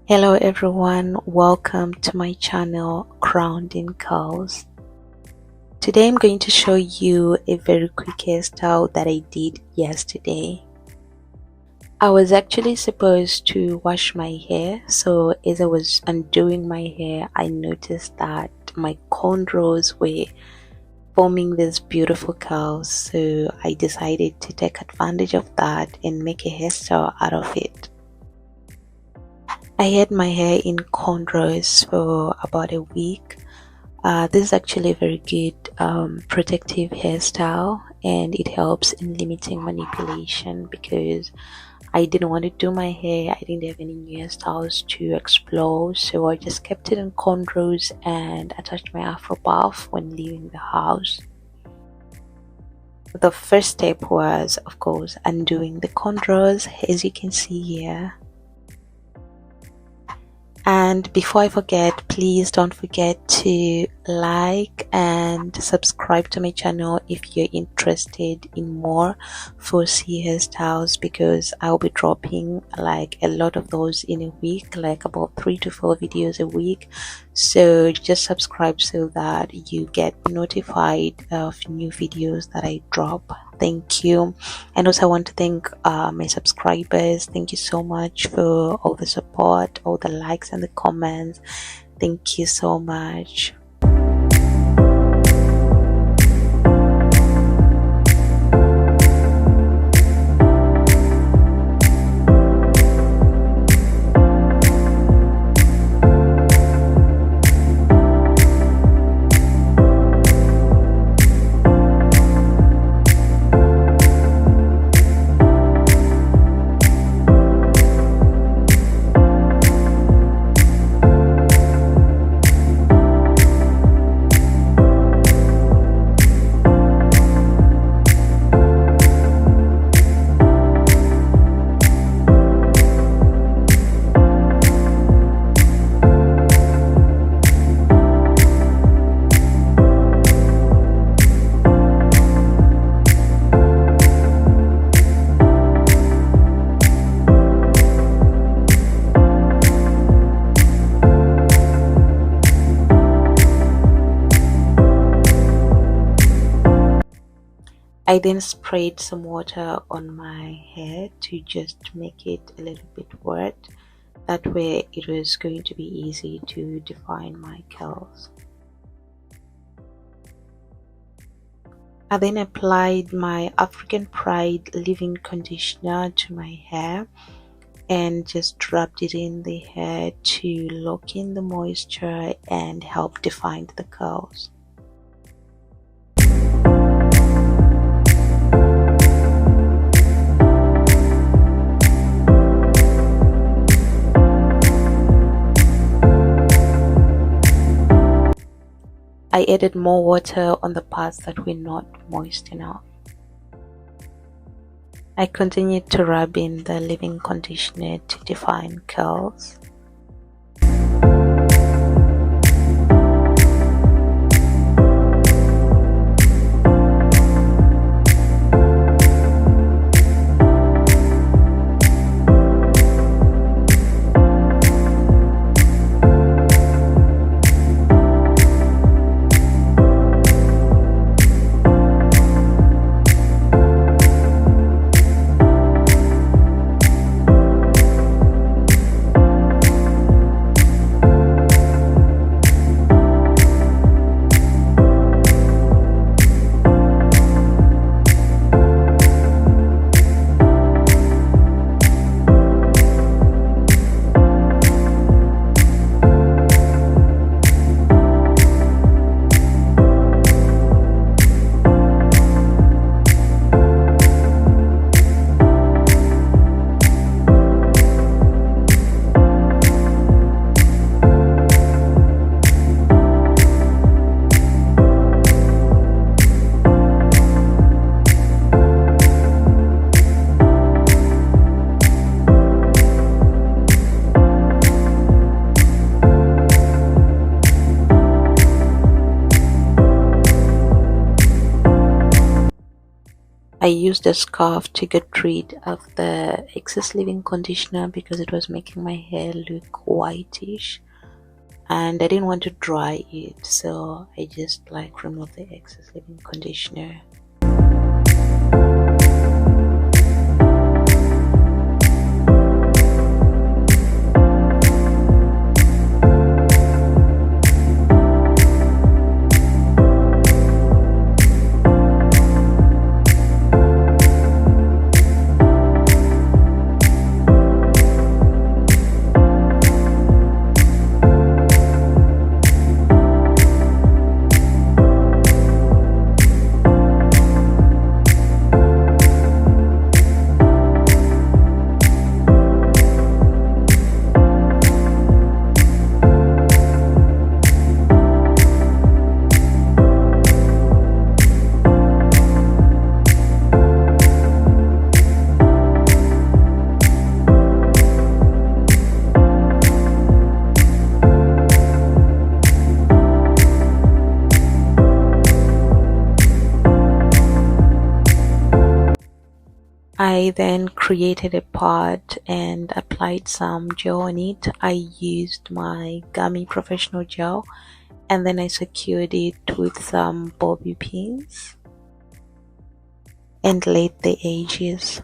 Hello everyone, welcome to my channel Crowned in Curls. Today I'm going to show you a very quick hairstyle that I did yesterday. I was actually supposed to wash my hair, so as I was undoing my hair I noticed that my cornrows were forming these beautiful curls, so I decided to take advantage of that and make a hairstyle out of it. I had my hair in cornrows for about a week. This is actually a very good protective hairstyle, and it helps in limiting manipulation because I didn't want to do my hair. I didn't have any new hairstyles to explore, so I just kept it in cornrows and attached my afro buff when leaving the house. The first step was, of course, undoing the cornrows, as you can see here. And before I forget, please don't forget to like and subscribe to my channel if you're interested in more 4C hairstyles, because I'll be dropping like a lot of those in a week, like about 3 to 4 videos a week. So just subscribe so that you get notified of new videos that I drop. Thank you. And also I want to thank my subscribers. Thank you so much for all the support, all the likes and the comments. Thank you so much. I then sprayed some water on my hair to just make it a little bit wet. That way it was going to be easy to define my curls. I then applied my African Pride leave-in conditioner to my hair and just rubbed it in the hair to lock in the moisture and help define the curls. I added more water on the parts that were not moist enough. I continued to rub in the leave-in conditioner to define curls. I used a scarf to get rid of the excess leave-in conditioner because it was making my hair look whitish and I didn't want to dry it, so I just like removed the excess leave-in conditioner. I then created a pot and applied some gel on it. I used my Gummy Professional Gel and then I secured it with some bobby pins and laid the edges.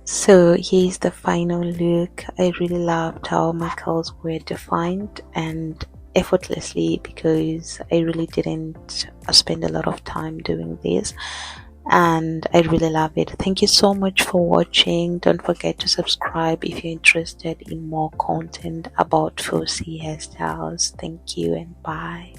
So here's the final look. I really loved how my curls were defined and effortlessly because I really didn't spend a lot of time doing this, and I really love it. Thank you so much for watching. Don't forget to subscribe if you're interested in more content about fussy hairstyles. Thank you and bye.